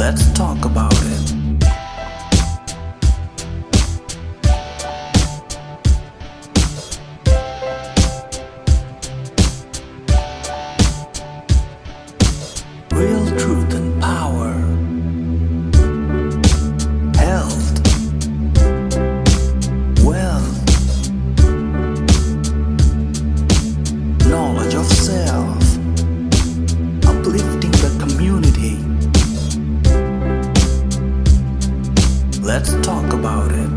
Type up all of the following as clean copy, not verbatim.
Let's talk about it. Real truth and power. Health. Wealth. Knowledge of self. Uplifting the community. Let's talk about it.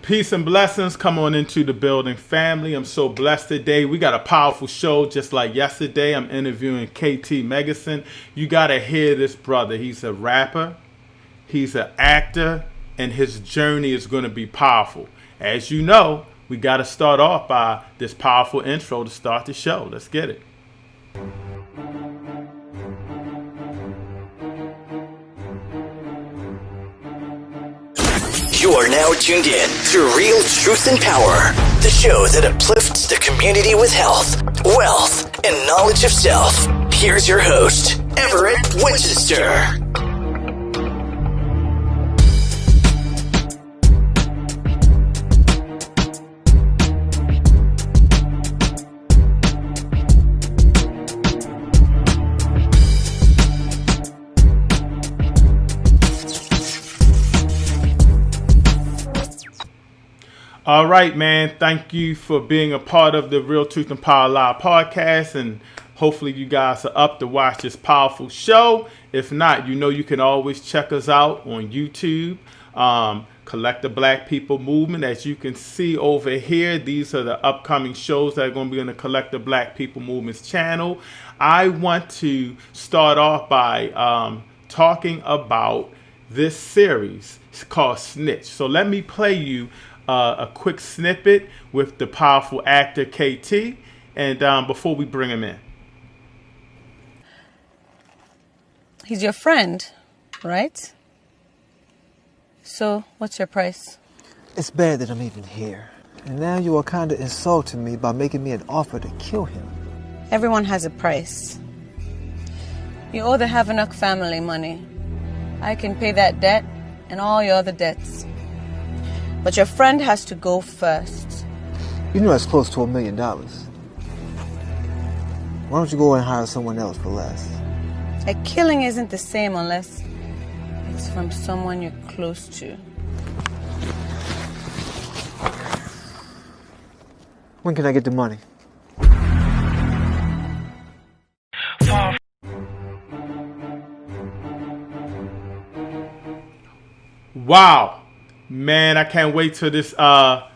Peace and blessings. Come on into the building, family. I'm so blessed today. We got a powerful show just like yesterday. I'm interviewing KT Megginson. You got to hear this brother. He's a rapper. He's an actor. And his journey is going to be powerful. As you know, we got to start off by this powerful intro to start the show. Let's get it. You are now tuned in to Real Truth and Power, the show that uplifts the community with health, wealth, and knowledge of self. Here's your host, Everett Winchester. All right, man. Thank you for being a part of the Real Truth and Power Live podcast. And hopefully you guys are up to watch this powerful show. If not, you know you can always check us out on YouTube. Collect the Black People Movement. As you can see over here, these are the upcoming shows that are going to be on the Collect the Black People Movement's channel. I want to start off by talking about this series. It's called Snitch. So let me play you a quick snippet with the powerful actor KT, and before we bring him in. He's your friend, right? So, what's your price? It's bad that I'm even here. And now you are kind of insulting me by making me an offer to kill him. Everyone has a price. You owe the Havanuk family money. I can pay that debt and all your other debts. But your friend has to go first. You know that's close to $1 million. Why don't you go and hire someone else for less? A killing isn't the same unless it's from someone you're close to. When can I get the money? Wow. Man, I can't wait till this to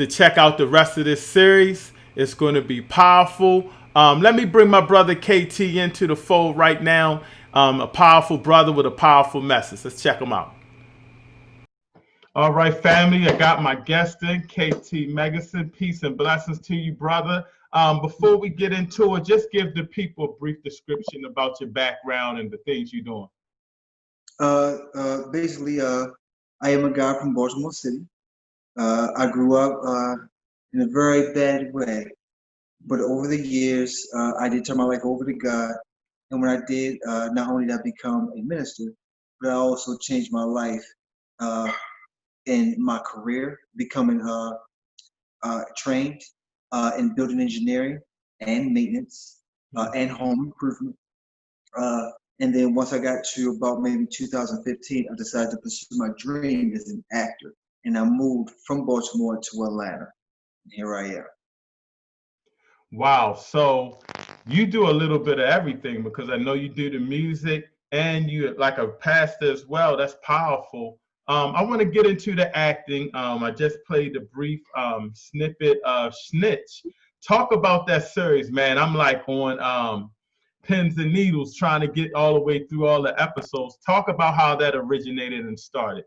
check out the rest of this series. It's going to be powerful. Let me bring my brother KT into the fold right now. A powerful brother with a powerful message. Let's check him out. All right, family. I got my guest in, KT Megginson. Peace and blessings to you, brother. Before we get into it, just give the people a brief description about your background and the things you're doing. Basically, I am a guy from Baltimore City. I grew up in a very bad way, but over the years, I did turn my life over to God. And when I did, not only did I become a minister, but I also changed my life in my career, becoming trained in building engineering and maintenance and home improvement. And then once I got to about maybe 2015, I decided to pursue my dream as an actor. And I moved from Baltimore to Atlanta. And here I am. Wow. So you do a little bit of everything, because I know you do the music and you're like a pastor as well. That's powerful. I want to get into the acting. I just played a brief snippet of Snitch. Talk about that series, man. I'm like on pins and needles trying to get all the way through all the episodes. Talk about how that originated and started.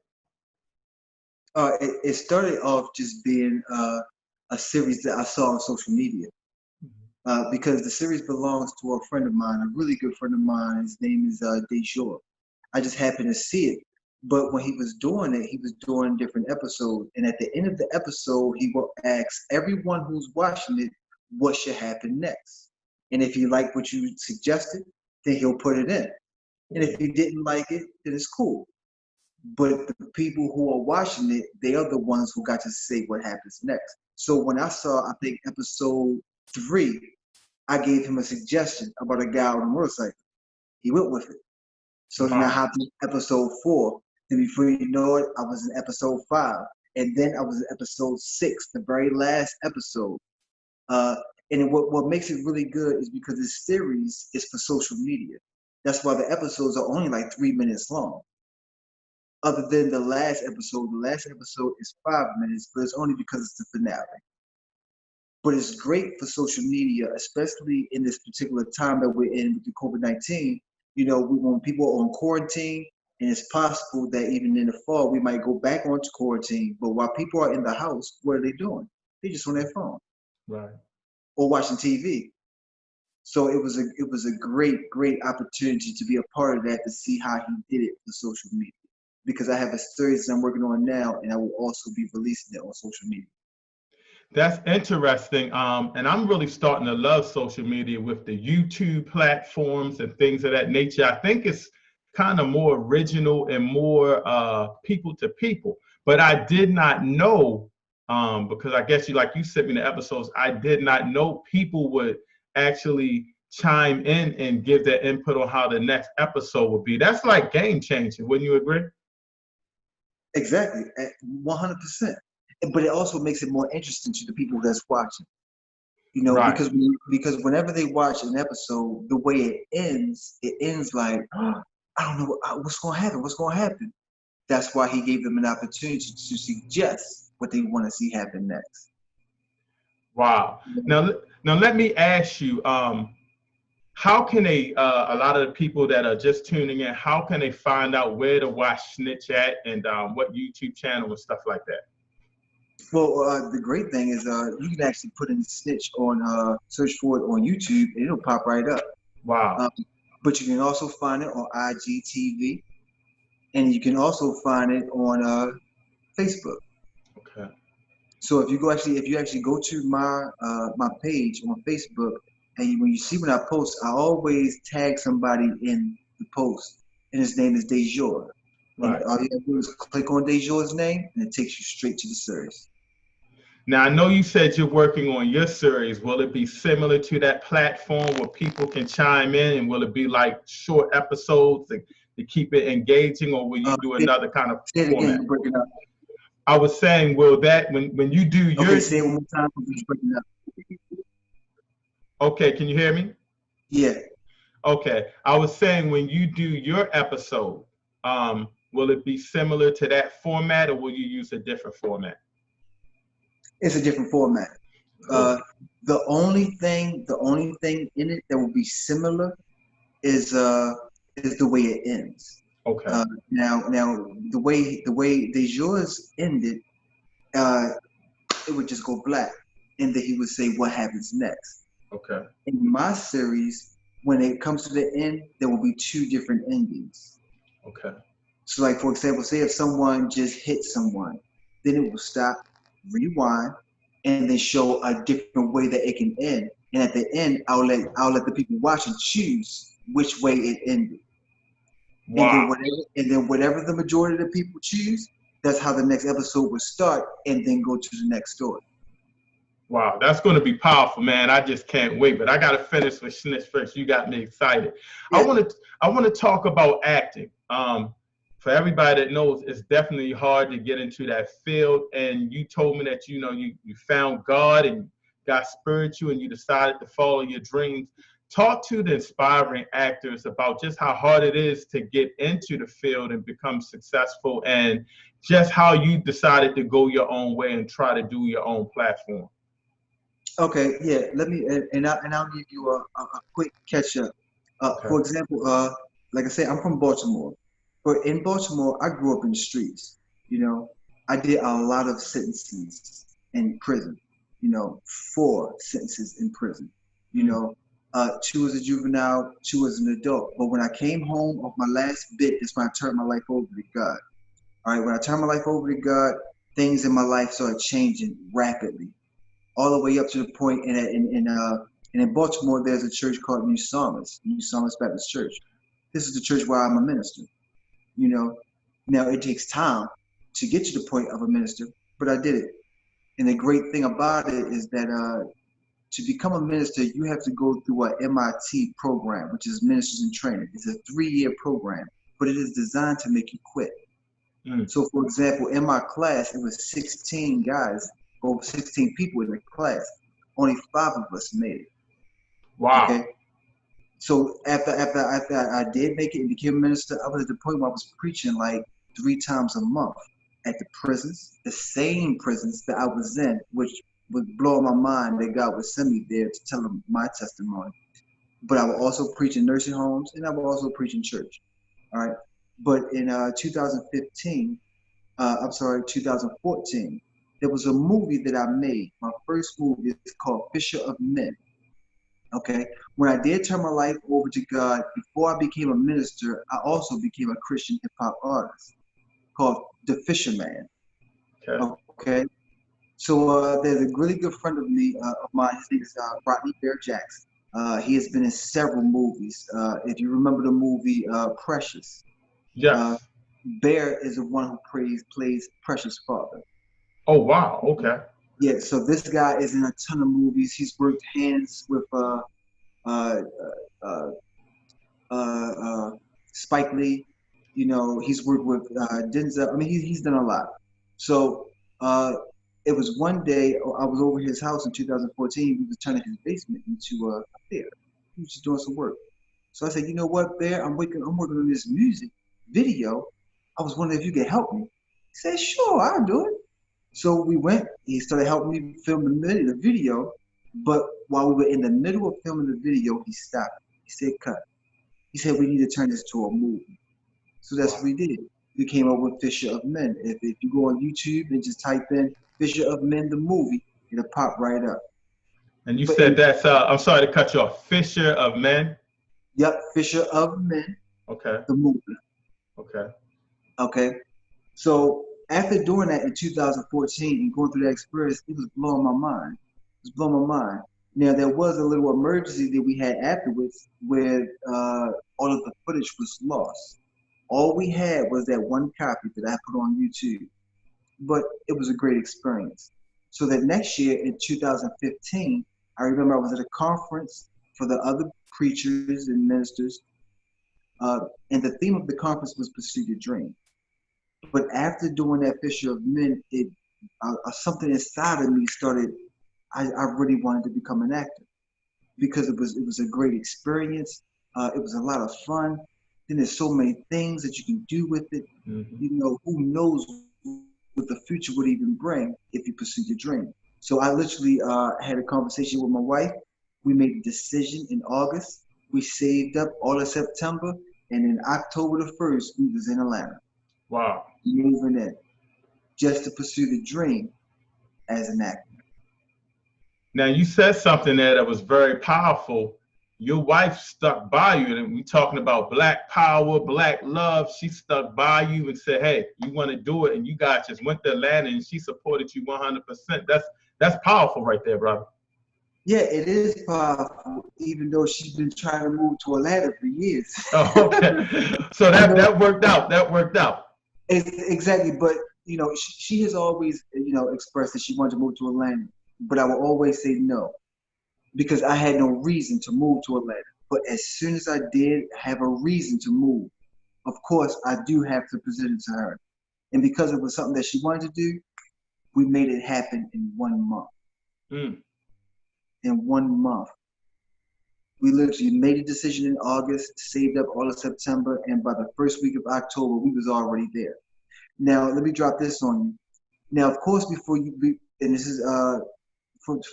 It started off just being a series that I saw on social media. Because the series belongs to a friend of mine, a really good friend of mine. His name is Dejour. I just happened to see it. But when he was doing it, he was doing different episodes. And at the end of the episode, he will ask everyone who's watching it what should happen next. And if he liked what you suggested, then he'll put it in. And if you didn't like it, then it's cool. But the people who are watching it, they are the ones who got to say what happens next. So when I saw, I think episode 3, I gave him a suggestion about a guy on a motorcycle. He went with it. So then I Wow. hopped in episode 4. And before you know it, I was in episode 5. And then I was in episode 6, the very last episode. And what makes it really good is because this series is for social media. That's why the episodes are only like 3 minutes long. Other than the last episode is 5 minutes, but it's only because it's the finale. But it's great for social media, especially in this particular time that we're in with the COVID-19. You know, when people are on quarantine, and it's possible that even in the fall, we might go back onto quarantine. But while people are in the house, what are they doing? They're just on their phone Right. or watching TV. So it was a great opportunity to be a part of that, to see how he did it for social media. Because I have a series I'm working on now, and I will also be releasing it on social media. That's interesting. And I'm really starting to love social media with the YouTube platforms and things of that nature. I think it's kind of more original and more people to people. But I did not know, because I guess you sent me the episodes, I did not know people would actually chime in and give their input on how the next episode would be. That's like game changing. Wouldn't you agree? Exactly, 100%. But it also makes it more interesting to the people that's watching. You know, Right. because whenever they watch an episode, the way it ends like, oh, I don't know what's going to happen. What's going to happen? That's why he gave them an opportunity to suggest what they want to see happen next. Wow. Now let me ask you, how can a lot of the people that are just tuning in, how can they find out where to watch Snitch at, and what YouTube channel and stuff like that? Well, the great thing is you can actually put in Snitch on, search for it on YouTube, and it'll pop right up. Wow. But you can also find it on IGTV, and you can also find it on Facebook. Okay. So if you actually go to my page on Facebook, and when I post, I always tag somebody in the post, and his name is Dejour. Right. And all you have to do is click on Dejour's name, and it takes you straight to the series. Now, I know you said you're working on your series. Will it be similar to that platform where people can chime in, and will it be like short episodes to keep it engaging, or will you do another kind of Say it format? again, you're breaking up. I was saying, will that, when you do your... Okay, say it one more time, you're breaking up. Okay, can you hear me? Yeah. Okay, I was saying, when you do your episode, will it be similar to that format, or will you use a different format? It's a different format. Cool. The only thing in it that will be similar is the way it ends. Okay. Now the way Dejour's ended, it would just go black, and then he would say what happens next. Okay. In my series, when it comes to the end, there will be 2 different endings. Okay. So, like, for example, say if someone just hit someone, then it will stop, rewind, and then show a different way that it can end. And at the end, I'll let the people watching choose which way it ended. Wow. And then whatever the majority of the people choose, that's how the next episode will start, and then go to the next story. Wow, that's going to be powerful, man. I just can't wait. But I got to finish with Snitch first. You got me excited. Yeah. I want to talk about acting. For everybody that knows, it's definitely hard to get into that field. And you told me that you found God and got spiritual, and you decided to follow your dreams. Talk to the inspiring actors about just how hard it is to get into the field and become successful, and just how you decided to go your own way and try to do your own platform. Okay, yeah. Let me and I'll give you a quick catch up. Okay. For example, like I said, I'm from Baltimore. But in Baltimore, I grew up in the streets. You know, I did a lot of sentences in prison. 4 sentences in prison. 2 as a juvenile, 2 as an adult. But when I came home off my last bit, that's when I turned my life over to God. All right, when I turned my life over to God, things in my life started changing rapidly, all the way up to the point in Baltimore, there's a church called New Psalmist Baptist Church. this is the church where I'm a minister. You know, now it takes time to get to the point of a minister, but I did it. And the great thing about it is that to become a minister, you have to go through a MIT program, which is Ministers in Training. It's a 3-year program, but it is designed to make you quit. So, for example, in my class, it was 16 guys, over 16 people in the class. Only 5 of us made it. Wow. Okay. So after I did make it and became a minister, I was at the point where I was preaching like 3 times a month at the prisons, the same prisons that I was in, which was blowing my mind that God would send me there to tell them my testimony. But I would also preach in nursing homes, and I would also preach in church. All right. But in 2014, there was a movie that I made. My first movie is called Fisher of Men. Okay. When I did turn my life over to God, before I became a minister, I also became a Christian hip hop artist called The Fisherman. Okay. So there's a really good friend of mine. His name is Rodney Bear Jackson. He has been in several movies. If you remember the movie Precious, Yes. Bear is the one who plays Precious' father. Oh wow. Okay. Yeah. So this guy is in a ton of movies. He's worked hands with Spike Lee. You know, he's worked with Denzel. I mean, he's done a lot. So it was one day I was over his house in 2014. We was turning his basement into a theater. He was just doing some work. So I said, you know what, Bear? I'm working on this music video. I was wondering if you could help me. He said, sure, I'll do it. So we went. He started helping me film the video. But while we were in the middle of filming the video, he stopped. He said, cut. He said, we need to turn this to a movie. So that's what we did. We came up with Fisher of Men. If you go on YouTube and just type in Fisher of Men, the movie, it'll pop right up. And you said that's, I'm sorry to cut you off, Fisher of Men? Yep, Fisher of Men. Okay. The movie. Okay. Okay. So after doing that in 2014 and going through that experience, it was blowing my mind. It was blowing my mind. Now, there was a little emergency that we had afterwards where all of the footage was lost. All we had was that one copy that I put on YouTube. But it was a great experience. So that next year in 2015, I remember I was at a conference for the other preachers and ministers. And the theme of the conference was Pursue Your Dream. But after doing that Fisher of Men, something inside of me started, I really wanted to become an actor because it was a great experience. It was a lot of fun. Then there's so many things that you can do with it. Mm-hmm. You know, who knows what the future would even bring if you pursue your dream. So I literally had a conversation with my wife. We made a decision in August. We saved up all of September, and in October the 1st, we was in Atlanta. Wow. Moving in, just to pursue the dream as an actor. Now you said something there that was very powerful. Your wife stuck by you, and we talking about Black power, Black love. She stuck by you and said, "Hey, you want to do it?" And you guys just went to Atlanta, and she supported you 100%. That's powerful right there, brother. Yeah, it is powerful, even though she's been trying to move to Atlanta for years. Oh, okay. So that worked out. That worked out. Exactly, but you know, she has always, you know, expressed that she wanted to move to Atlanta, but I will always say no, because I had no reason to move to Atlanta. But as soon as I did have a reason to move, of course, I do have to present it to her. And because it was something that she wanted to do, we made it happen in 1 month. Mm. In 1 month. We literally made a decision in August, saved up all of September, and by the first week of October, we was already there. Now, let me drop this on you. Now, of course, before you, and this is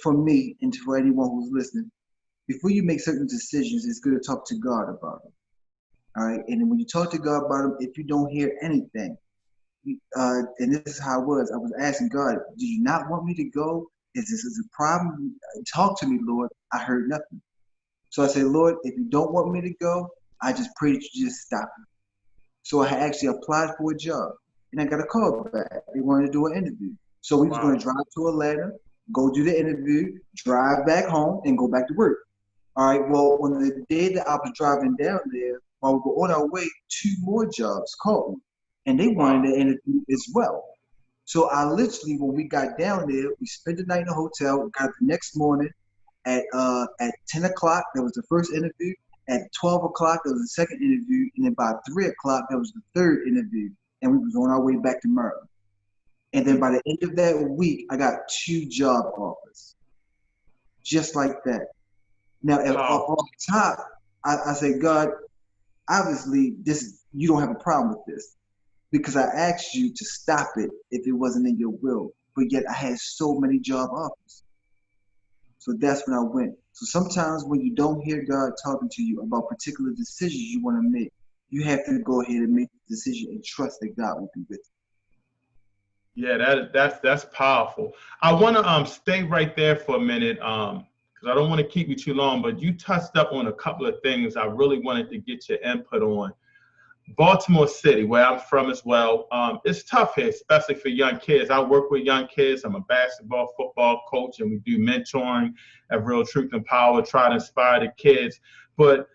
for me and for anyone who's listening, before you make certain decisions, it's good to talk to God about it. All right, and when you talk to God about them, if you don't hear anything, and this is how it was, I was asking God, do you not want me to go? Is this a problem? Talk to me, Lord. I heard nothing. So I said, Lord, if you don't want me to go, I just pray that you just stop me. So I actually applied for a job, and I got a call back. They wanted to do an interview. So we was going to drive to Atlanta, go do the interview, drive back home, and go back to work. All right, well, on the day that I was driving down there, while we were on our way, 2 more jobs called me, and they wanted to interview as well. So I literally, when we got down there, we spent the night in the hotel. Got up the next morning at 10 o'clock. That was the first interview. At 12 o'clock, there was the second interview, and then by 3 o'clock, there was the third interview, and we was on our way back to Maryland. And then by the end of that week, I got 2 job offers, just like that. Now, off top, I said, God, obviously, you don't have a problem with this, because I asked you to stop it if it wasn't in your will. But yet I had so many job offers. So that's when I went. So sometimes when you don't hear God talking to you about particular decisions you want to make, you have to go ahead and make the decision and trust that God will be with you. Yeah, that's powerful. I want to stay right there for a minute, because I don't want to keep you too long, but you touched up on a couple of things I really wanted to get your input on. Baltimore City, where I'm from as well, it's tough here, especially for young kids. I work with young kids. I'm a basketball, football coach, and we do mentoring at Real Truth and Power, try to inspire the kids. But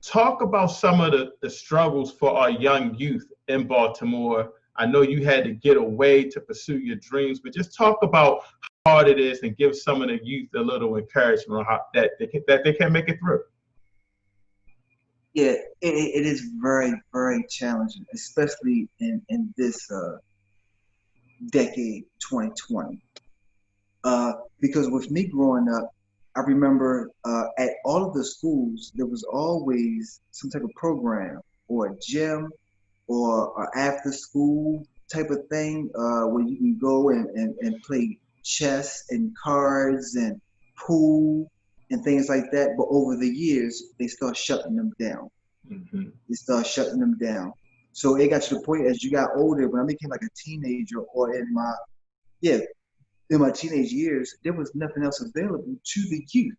talk about some of the struggles for our young youth in Baltimore. I know you had to get away to pursue your dreams, but just talk about how hard it is and give some of the youth a little encouragement on how that they can make it through. Yeah, it is very, very challenging, especially in this decade, 2020. Because with me growing up, I remember at all of the schools, there was always some type of program or a gym or after school type of thing where you can go and play chess and cards and pool and things like that. But over the years, they start shutting them down. Mm-hmm. They start shutting them down. So it got to the point as you got older, when I became like a teenager or in my teenage years, there was nothing else available to the youth.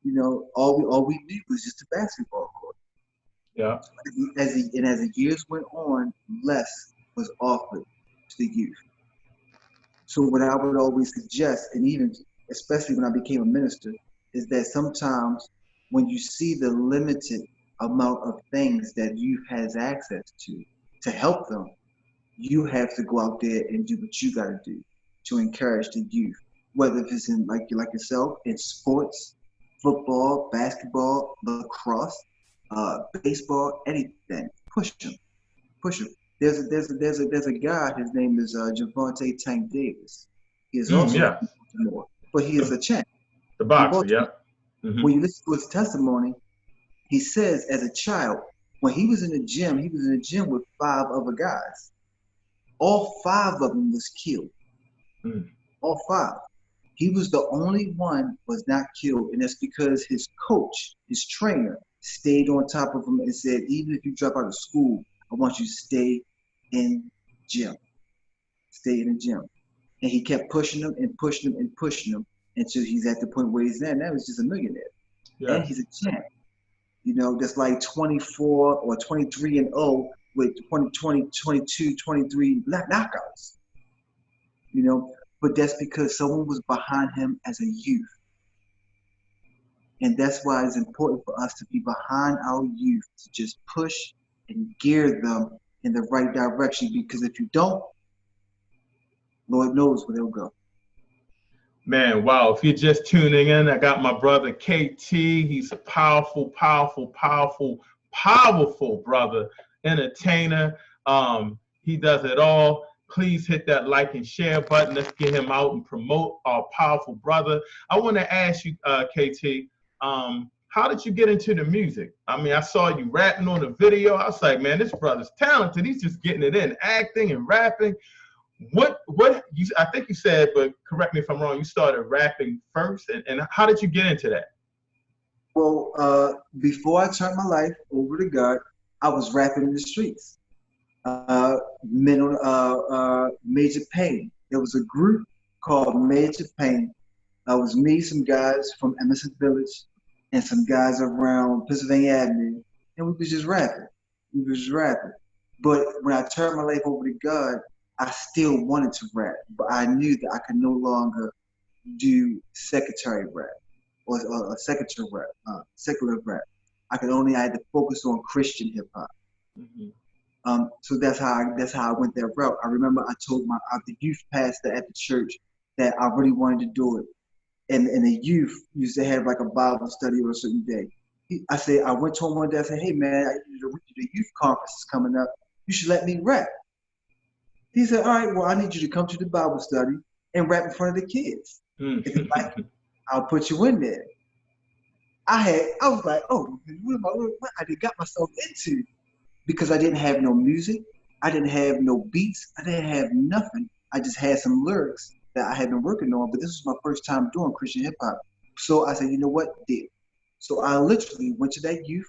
You know, all we knew was just a basketball court. Yeah. As the years went on, less was offered to the youth. So what I would always suggest, and even especially when I became a minister, is that sometimes when you see the limited amount of things that youth has access to help them, you have to go out there and do what you got to do to encourage the youth, whether it's in like yourself in sports, football, basketball, lacrosse, baseball, anything. Push them. There's a guy. His name is Javante Tank Davis. He is also from Baltimore, but he is a champ. The boxer, yeah. Mm-hmm. When you listen to his testimony, he says as a child, when he was in the gym with 5 other guys. All 5 of them was killed. Mm. All 5. He was the only one was not killed, and that's because his coach, his trainer, stayed on top of him and said, even if you drop out of school, I want you to stay in gym. Stay in the gym. And he kept pushing him and pushing him and pushing him until he's at the point where he's at. Now he's just a millionaire. Yeah. And he's a champ. You know, that's like 24 or 23-0 with 20, 22, 23 knockouts. You know, but that's because someone was behind him as a youth. And that's why it's important for us to be behind our youth, to just push and gear them in the right direction. Because if you don't, Lord knows where they'll go. Man, wow. If you're just tuning in, I got my brother KT. He's a powerful, powerful, powerful, powerful brother, entertainer. He does it all. Please hit that like and share button. Let's get him out and promote our powerful brother. I want to ask you, KT, how did you get into the music? I mean, I saw you rapping on the video. I was like, man, this brother's talented. He's just getting it in, acting and rapping. What you, I think you said, but correct me if I'm wrong, you started rapping first, and how did you get into that? Well, before I turned my life over to God, I was rapping in the streets. Major Pain. There was a group called Major Pain. It was me, some guys from Emerson Village, and some guys around Pennsylvania Avenue, and we was just rapping. But when I turned my life over to God, I still wanted to rap, but I knew that I could no longer do secretary rap or secular rap. I had to focus on Christian hip hop. So that's how I went that route. I remember I told the youth pastor at the church that I really wanted to do it. And the youth used to have like a Bible study on a certain day. I went to him one day, I said, hey man, the youth conference is coming up. You should let me rap. He said, all right, well, I need you to come to the Bible study and rap in front of the kids. If you like, I'll put you in there. I was like, oh, what I got myself into? Because I didn't have no music, I didn't have no beats, I didn't have nothing. I just had some lyrics that I had been working on, but this was my first time doing Christian hip hop. So I said, you know what, did. So I literally went to that youth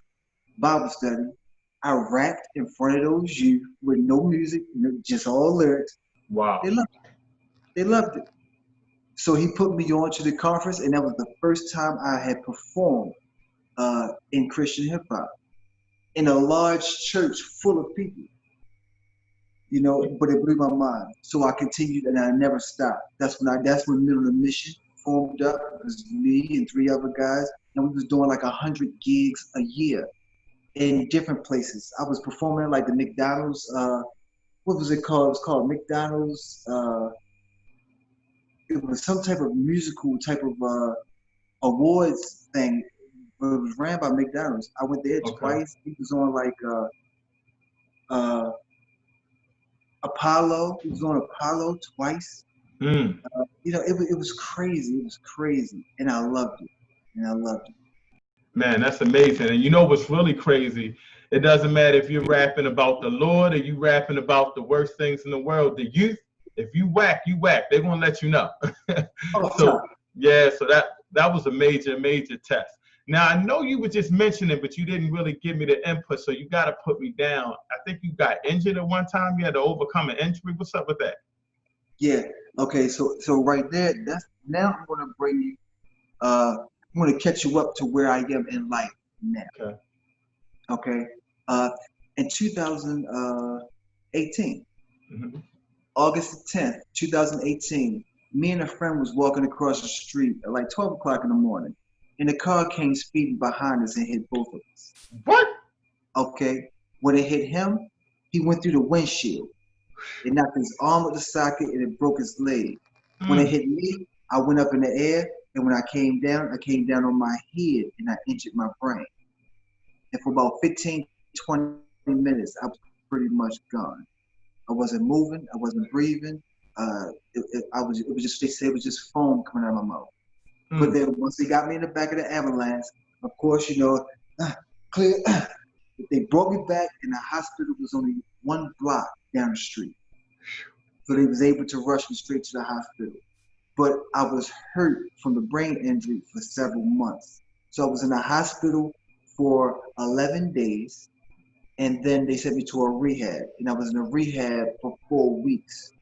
Bible study. I rapped in front of those youth with no music, just all lyrics. Wow. They loved it. They loved it. So he put me on to the conference, and that was the first time I had performed in Christian hip hop in a large church full of people. But it blew my mind. So I continued and I never stopped. That's when Middle of Mission formed up. It was me and 3 other guys, and we was doing like 100 gigs a year in different places. I was performing at like the McDonald's, what was it called? It was called McDonald's, it was some type of musical type of awards thing. But it was ran by McDonald's. I went there twice. He was on like Apollo. He was on Apollo twice. It was crazy. It was crazy, and I loved it. Man, that's amazing. And you know what's really crazy? It doesn't matter if you're rapping about the Lord or you rapping about the worst things in the world. The youth, if you whack, you whack. They're gonna let you know. So that was a major test. Now, I know you were just mentioning, but you didn't really give me the input, so you got to put me down. I think you got injured at one time. You had to overcome an injury. What's up with that? Yeah. Okay. So right there, now I'm going to bring you. I'm going to catch you up to where I am in life now. Okay. In 2018, August 10th, 2018, me and a friend was walking across the street at like 12 o'clock in the morning. And the car came speeding behind us and hit both of us. What? Okay. When it hit him, he went through the windshield. It knocked his arm out the socket and it broke his leg. When it hit me, I went up in the air, and when I came down on my head and I injured my brain. And for about 15, 20 minutes, I was pretty much gone. I wasn't moving. I wasn't breathing. It was just foam coming out of my mouth. But then once they got me in the back of the ambulance, of course, clear. They brought me back, and the hospital was only 1 block down the street. So they was able to rush me straight to the hospital. But I was hurt from the brain injury for several months. So I was in the hospital for 11 days, and then they sent me to a rehab. And I was in a rehab for 4 weeks.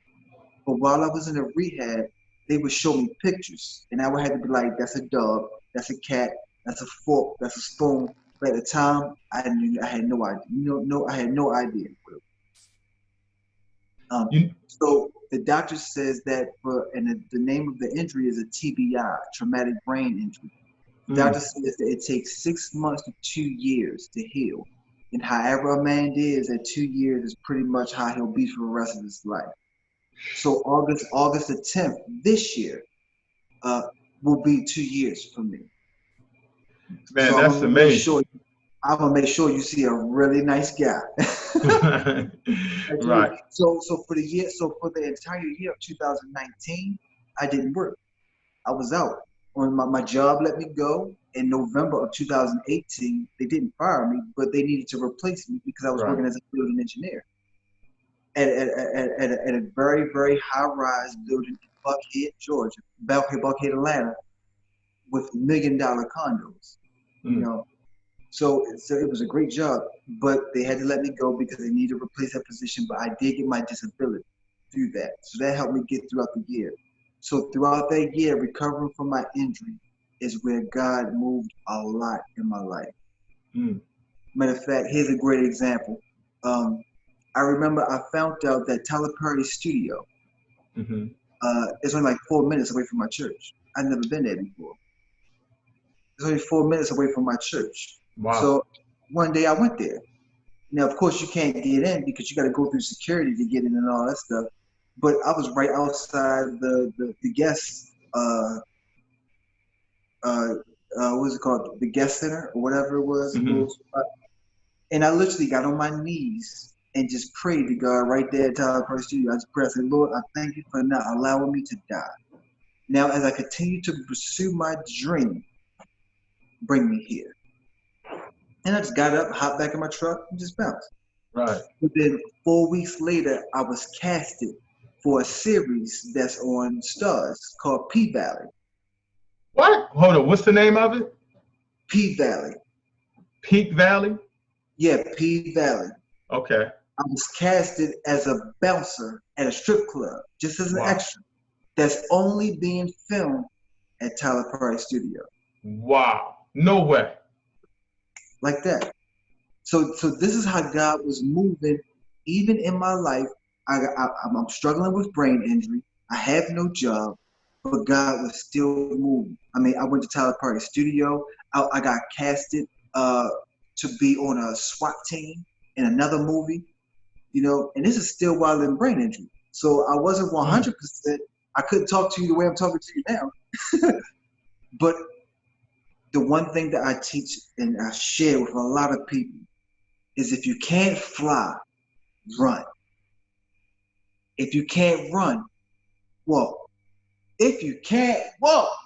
But while I was in the rehab, they would show me pictures, and I would have to be like, that's a dog, that's a cat, that's a fork, that's a spoon. But at the time, I had no idea. I had no idea what it was. So the doctor says that the name of the injury is a TBI, traumatic brain injury. The doctor says that it takes 6 months to 2 years to heal. And however a man is at 2 years is pretty much how he'll be for the rest of his life. So August the 10th this year will be 2 years for me. Man, so that's amazing. I'm gonna make sure you see a really nice guy. Right. So for the entire year of 2019, I didn't work. I was out. When my job let me go in November of 2018, they didn't fire me, but they needed to replace me because I was working as a building engineer at a very, very high-rise building in Buckhead, Georgia, Buckhead, Atlanta, with $1 million condos. So it was a great job, but they had to let me go because they needed to replace that position. But I did get my disability through that, so that helped me get throughout the year. So throughout that year, recovering from my injury is where God moved a lot in my life. Matter of fact, here's a great example. I remember I found out that Tyler Perry's studio is only like 4 minutes away from my church. I'd never been there before. It's only 4 minutes away from my church. Wow. So one day I went there. Now, of course, you can't get in because you got to go through security to get in and all that stuff. But I was right outside the guest uh what's it called, the guest center or whatever it was, a Hmm. little spot. And I literally got on my knees and just prayed to God right there at Tyler Perry Studio. I just prayed, I said, Lord, I thank you for not allowing me to die. Now, as I continue to pursue my dream, bring me here. And I just got up, hopped back in my truck, and just bounced. Right. But then 4 weeks later, I was casted for a series that's on Stars called P Valley. What? Hold on. What's the name of it? P Valley. Peak Valley? Yeah, P Valley. Okay. I was casted as a bouncer at a strip club, just as an Wow. extra. That's only being filmed at Tyler Perry Studio, Wow. No way. like that. So this is how God was moving, even in my life. I'm struggling with brain injury. I have no job, but God was still moving. I mean, I went to Tyler Perry Studio. I got casted to be on a SWAT team in another movie. And this is still while in brain injury. So I wasn't 100%. I couldn't talk to you the way I'm talking to you now. But the one thing that I teach and I share with a lot of people is if you can't fly, run. If you can't run, walk. If you can't walk,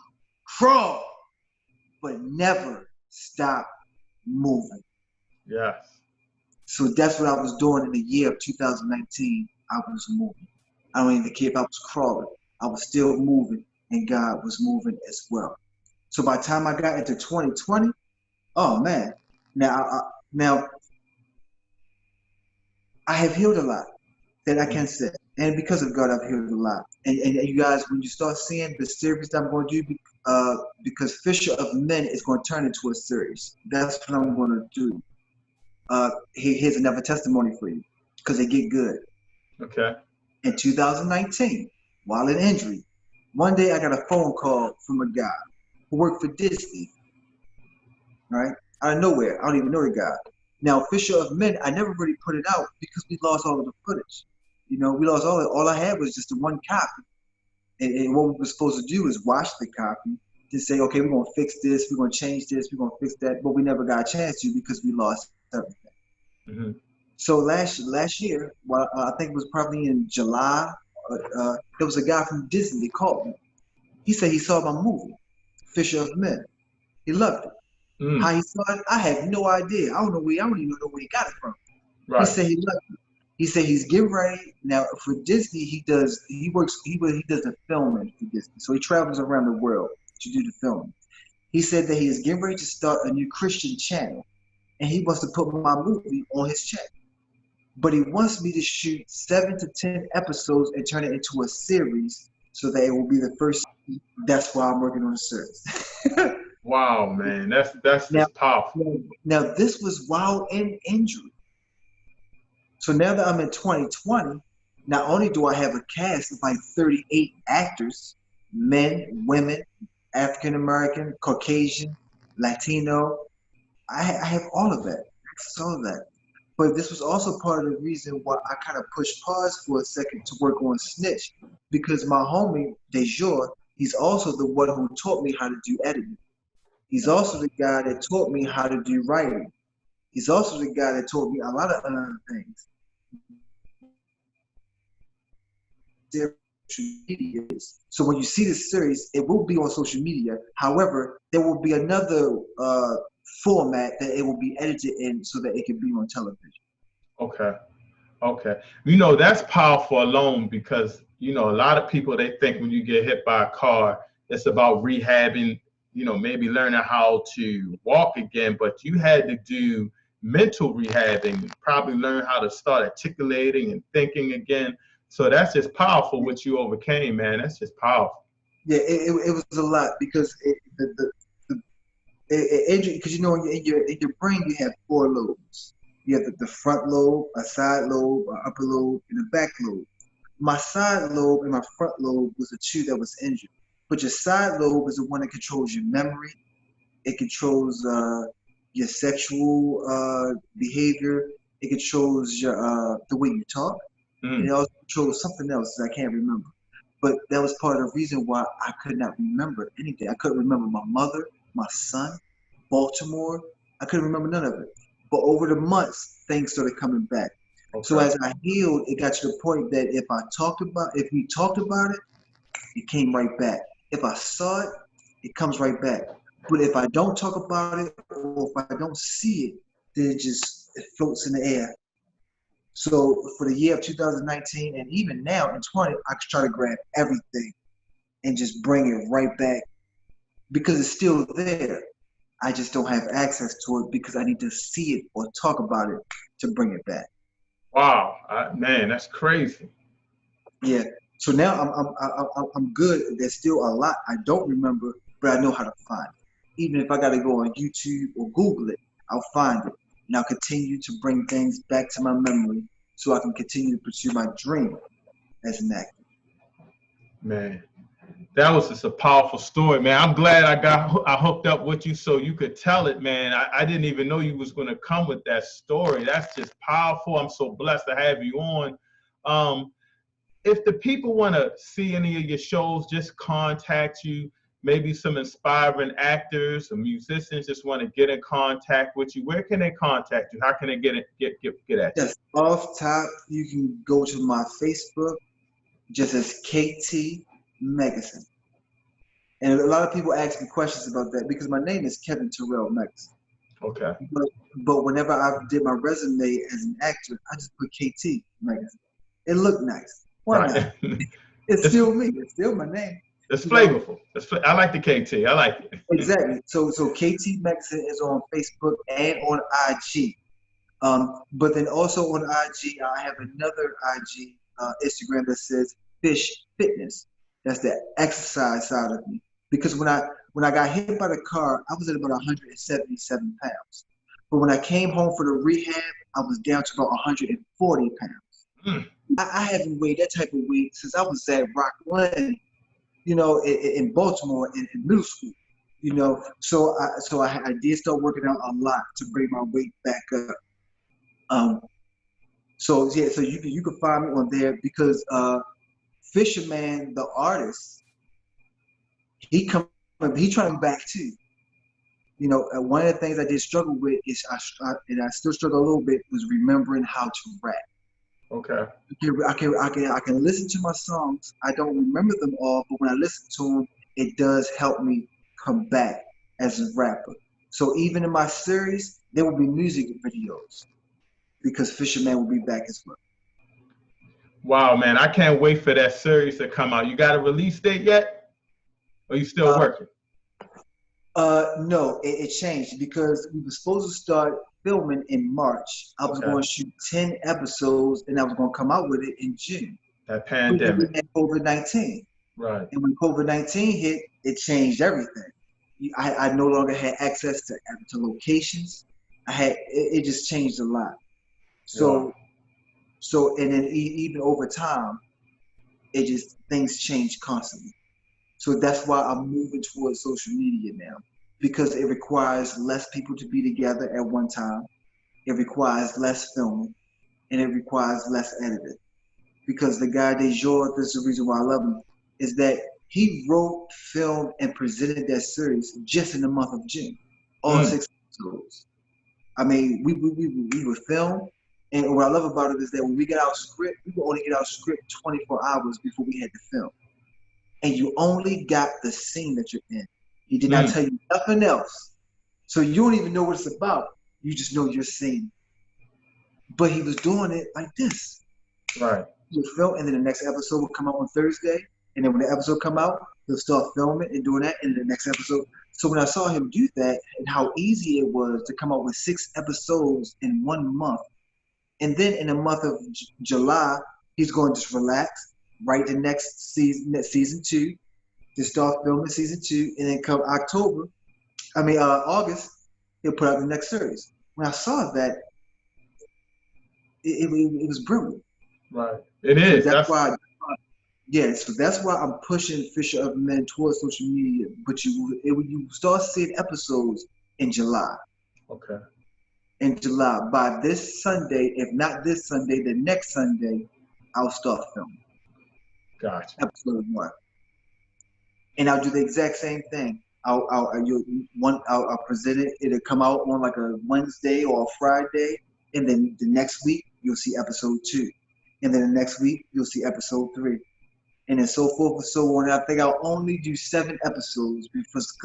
crawl. But never stop moving. Yes. So that's what I was doing in the year of 2019. I was moving. I don't even care if I was crawling. I was still moving, and God was moving as well. So by the time I got into 2020, oh man, now I have healed a lot that I can say, and because of God, I've healed a lot. And you guys, when you start seeing the series that I'm going to do, because Fisher of Men is going to turn into a series. That's what I'm going to do. Here's another testimony for you, because they get good. Okay. In 2019, while in injury, one day I got a phone call from a guy who worked for Disney, right? Out of nowhere. I don't even know the guy. Now, Fisher of Men, I never really put it out because we lost all of the footage. We lost all of it. All I had was just the one copy. And what we were supposed to do is watch the copy to say, okay, we're going to fix this, we're going to change this, we're going to fix that. But we never got a chance to because we lost everything. Mm-hmm. So last year, well, I think it was probably in July, there was a guy from Disney that called me. He said he saw my movie, Fisher of Men. He loved it. How he saw it, I have no idea. I don't even know where he got it from. Right. He said he loved it. He said he's getting ready now for Disney. He does the filming for Disney, so he travels around the world to do the filming. He said that he is getting ready to start a new Christian channel, and he wants to put my movie on his channel. But he wants me to shoot 7 to 10 episodes and turn it into a series, so that it will be the first. That's why I'm working on the series. Wow, man, that's now, just powerful. Now this was while in injury. So now that I'm in 2020, not only do I have a cast of like 38 actors, men, women, African American, Caucasian, Latino, I have all of that. All of that. But this was also part of the reason why I kind of pushed pause for a second to work on Snitch, because my homie, Dejour, he's also the one who taught me how to do editing. He's also the guy that taught me how to do writing. He's also the guy that taught me a lot of other things. Social media is. So when you see this series, it will be on social media. However, there will be another format that it will be edited in so that it can be on television. Okay. That's powerful alone because, a lot of people, they think when you get hit by a car, it's about rehabbing, maybe learning how to walk again, but you had to do mental rehabbing, probably learn how to start articulating and thinking again. So that's just powerful what you overcame, man. That's just powerful. Yeah, it was a lot because because in your brain you have 4 lobes. You have the front lobe, a side lobe, an upper lobe, and a back lobe. My side lobe and my front lobe was the 2 that was injured. But your side lobe is the one that controls your memory. It controls your sexual behavior. It controls your the way you talk. And it also controls something else that I can't remember. But that was part of the reason why I could not remember anything. I couldn't remember my mother, my son, Baltimore. I couldn't remember none of it. But over the months, things started coming back. Okay. So as I healed, it got to the point that if we talked about it, it came right back. If I saw it, it comes right back. But if I don't talk about it or if I don't see it, then it floats in the air. So for the year of 2019 and even now in 20, I try to grab everything and just bring it right back because it's still there. I just don't have access to it because I need to see it or talk about it to bring it back. Wow, man, that's crazy. Yeah. So now I'm good. There's still a lot I don't remember, but I know how to find it. Even if I got to go on YouTube or Google it, I'll find it. And I'll continue to bring things back to my memory so I can continue to pursue my dream as an actor. Man, that was just a powerful story, man. I'm glad I hooked up with you so you could tell it, man. I didn't even know you was going to come with that story. That's just powerful. I'm so blessed to have you on. If the people want to see any of your shows, just contact you. Maybe some inspiring actors or musicians just want to get in contact with you. Where can they contact you? How can they get at you? Yes, off top, you can go to my Facebook, just as KT Megginson. And a lot of people ask me questions about that because my name is Kevin Terrell Megginson. Okay. But whenever I did my resume as an actor, I just put KT Megginson. It looked nice. Why not? It's still me. It's still my name. It's flavorful. I like the KT. I like it. Exactly. So KT Megginson is on Facebook and on IG. But then also on IG, I have another IG Instagram that says Fish Fitness. That's the exercise side of me. Because when I got hit by the car, I was at about 177 pounds. But when I came home for the rehab, I was down to about 140 pounds. I haven't weighed that type of weight since I was at Rock Lane, in Baltimore in middle school. So I did start working out a lot to bring my weight back up. So you can find me on there because Fisherman, the artist, he trying back too. One of the things I did struggle with is I still struggle a little bit was remembering how to rap. Okay. I can listen to my songs. I don't remember them all, but when I listen to them, it does help me come back as a rapper. So even in my series, there will be music videos because Fisherman will be back as well. Wow, man, I can't wait for that series to come out. You got a release date yet? Or you still working? No, it changed because we were supposed to start filming in March. I was going to shoot 10 episodes and I was going to come out with it in June. That pandemic. We had COVID-19. Right. And when COVID-19 hit, it changed everything. I no longer had access to locations. It just changed a lot. So and then even over time, things change constantly. So that's why I'm moving towards social media now because it requires less people to be together at one time. It requires less filming and it requires less editing. Because the guy DeJour, this is the reason why I love him, is that he wrote, filmed, and presented that series just in the month of June. All 6 episodes. I mean, we would film, and what I love about it is that when we get our script, we would only get our script 24 hours before we had to film. And you only got the scene that you're in. He did not tell you nothing else. So you don't even know what it's about. You just know your scene. But he was doing it like this. Right. He would film, and then the next episode would come out on Thursday. And then when the episode come out, he'll start filming and doing that in the next episode. So when I saw him do that and how easy it was to come out with 6 episodes in 1 month, and then in the month of July, he's going to just relax, write the next season 2, to start filming season 2, and then come August, he'll put out the next series. When I saw that, it was brilliant. Right. It is. So that's why I'm pushing Fisher of Men towards social media. But you start seeing episodes in July. Okay. in July. By this Sunday, if not this Sunday, the next Sunday, I'll start filming Gotcha. episode 1. And I'll do the exact same thing. I'll present it. It'll come out on like a Wednesday or a Friday, and then the next week you'll see episode 2, and then the next week you'll see episode 3, and then so forth and so on. And I think I'll only do 7 episodes because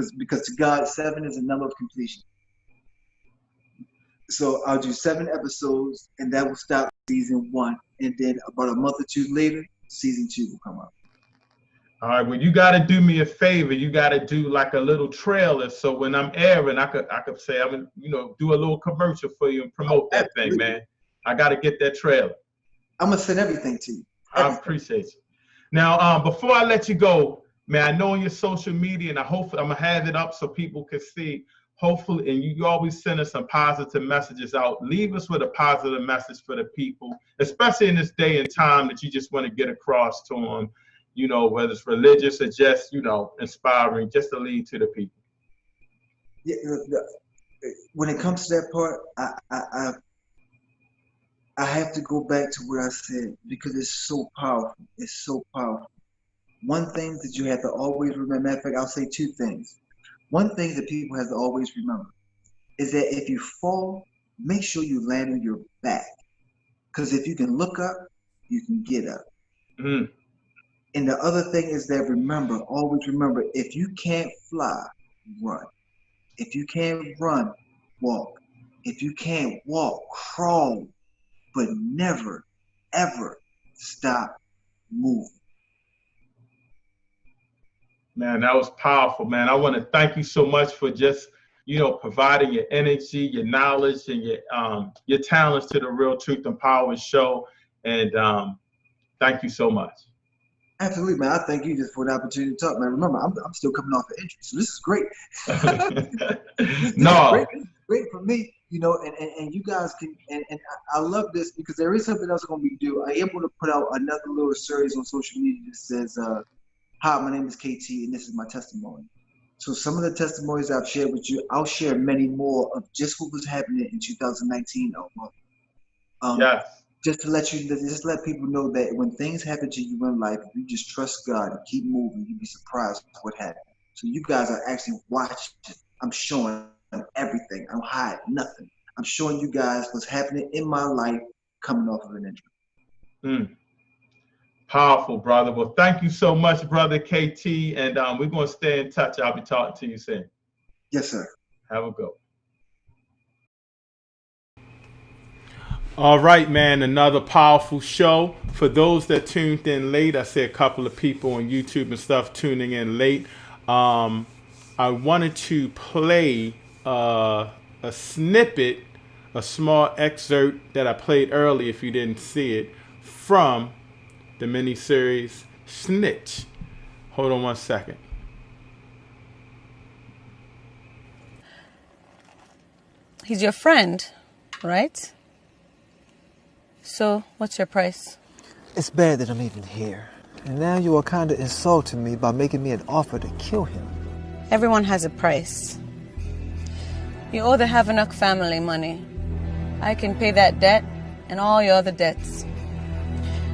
to God 7 is a number of completion. So I'll do 7 episodes, and that will stop season 1, and then about a month or 2 later, season 2 will come out. All right, well, you got to do me a favor. You got to do like a little trailer, so when I'm airing, I could say I'm gonna, do a little commercial for you and promote that thing, man. I got to get that trailer. I'm gonna send everything to you. I appreciate you. Now, before I let you go, man, I know on your social media, and I'm gonna have it up so people can see. Hopefully, and you always send us some positive messages out. Leave us with a positive message for the people, especially in this day and time that you just want to get across to them. Whether it's religious or just, inspiring, just to lead to the people. Yeah, when it comes to that part, I have to go back to what I said because it's so powerful. It's so powerful. One thing that you have to always remember, matter of fact, I'll say 2 things. One thing that people have to always remember is that if you fall, make sure you land on your back. Because if you can look up, you can get up. Mm. And the other thing is that always remember, if you can't fly, run. If you can't run, walk. If you can't walk, crawl. But never, ever stop moving. Man, that was powerful, man. I want to thank you so much for just, providing your energy, your knowledge, and your talents to the Real Truth and Power show. And thank you so much. Absolutely, man. I thank you just for the opportunity to talk, man. Remember, I'm still coming off the injury, so this is great. This is great for me, and you guys can, and I love this because there is something else I'm going to do. I am going to put out another little series on social media that says, hi, my name is KT, and this is my testimony. So some of the testimonies I've shared with you, I'll share many more of just what was happening in 2019. Yes. Just let people know that when things happen to you in life, if you just trust God and keep moving, you'll be surprised what happened. So you guys are actually watching. I'm showing everything. I don't hide nothing. I'm showing you guys what's happening in my life coming off of an injury. Mm. Powerful, brother. Well, thank you so much, brother KT, and we're going to stay in touch. I'll be talking to you soon. Yes, sir. Have a go. All right, man, another powerful show. For those that tuned in late, I see a couple of people on YouTube and stuff tuning in late. I wanted to play a snippet, a small excerpt that I played early, if you didn't see it, from the miniseries Snitch. Hold on one second. He's your friend, right? So, what's your price? It's bad that I'm even here. And now you are kind of insulting me by making me an offer to kill him. Everyone has a price. You owe the Havelock family money. I can pay that debt and all your other debts.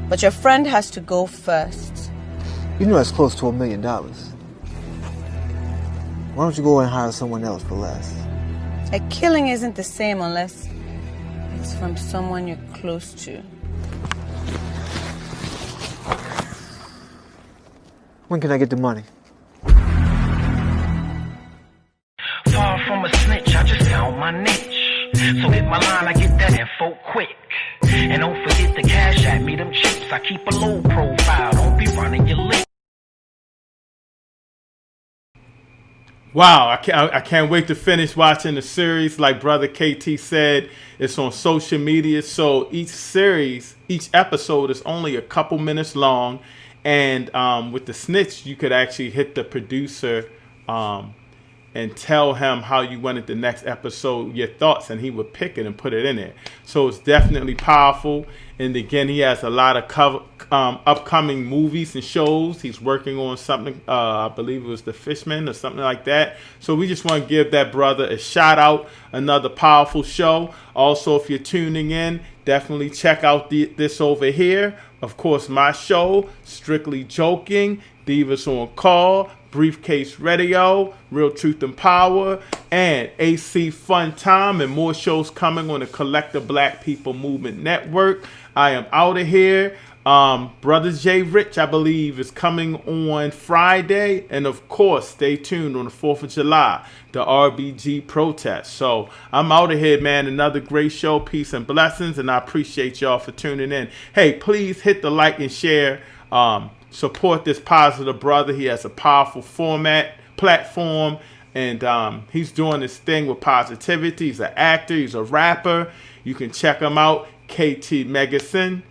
But your friend has to go first. You know that's close to $1 million. Why don't you go and hire someone else for less? A killing isn't the same unless it's from someone you're close to. When can I get the money? Far from a snitch, I just found my niche. So hit my line, I get that info quick. And don't forget to cash at me them chips. I keep a low profile, don't be running your lip. Wow, I can't wait to finish watching the series. Like Brother KT said, it's on social media. So each episode is only a couple minutes long. And with the Snitch, you could actually hit the producer and tell him how you wanted the next episode, your thoughts, and he would pick it and put it in there. So it's definitely powerful. And again, he has a lot of upcoming movies and shows. He's working on something, I believe it was The Fishman or something like that. So we just want to give that brother a shout out. Another powerful show. Also, if you're tuning in, definitely check out this over here. Of course, my show, Strictly Joking, Divas on Call, Briefcase Radio, Real Truth and Power, and AC Fun Time, and more shows coming on the Collective Black People Movement Network. I am out of here. Brother J. Rich, I believe, is coming on Friday. And of course, stay tuned on the 4th of July, the RBG protest. So I'm out of here, man. Another great show. Peace and blessings. And I appreciate y'all for tuning in. Hey, please hit the like and share. Support this positive brother. He has a powerful platform. And he's doing this thing with positivity. He's an actor. He's a rapper. You can check him out. KT Megginson.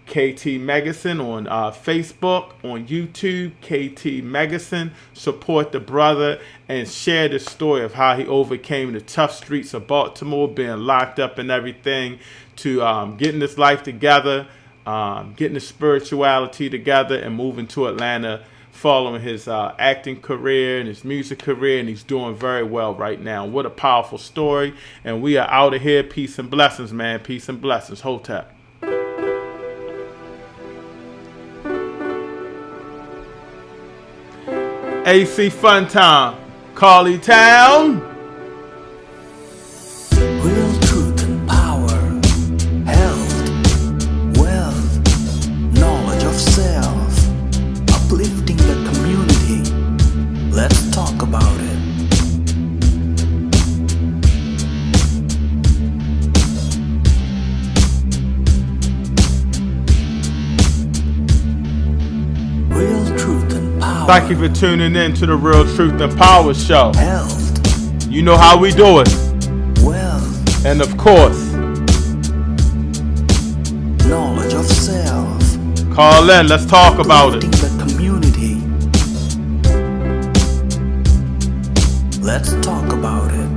KT Megginson on Facebook, on YouTube, KT Megginson. Support the brother and share the story of how he overcame the tough streets of Baltimore, being locked up and everything, to getting his life together, getting his spirituality together, and moving to Atlanta, following his acting career and his music career, and he's doing very well right now. What a powerful story. And we are out of here. Peace and blessings, man. Peace and blessings. Hotep. AC Fun Time, Carly Town. Real truth and power, health, wealth, knowledge of self, uplifting the community. Let's talk about it. Real truth and power. Thank you for tuning in to the Real Truth and Power Show. Health, You know how we do it. wealth, And of course, knowledge of self, call in. Let's talk about it. uplifting the community. Let's talk about it.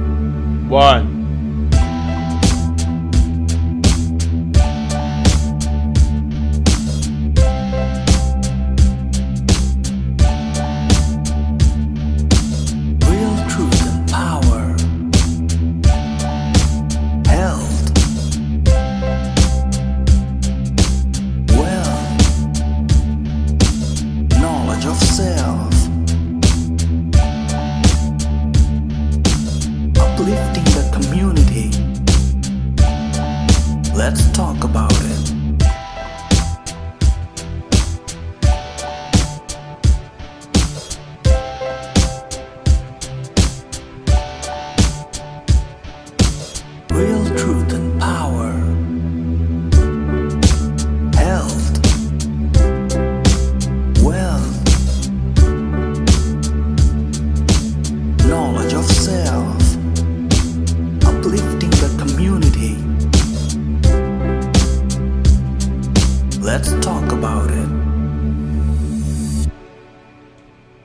One. Real truth and power, health, wealth, knowledge of self, uplifting the community. Let's talk about it. Real truth and power, health, wealth, knowledge of self, uplifting the community. Let's talk about it.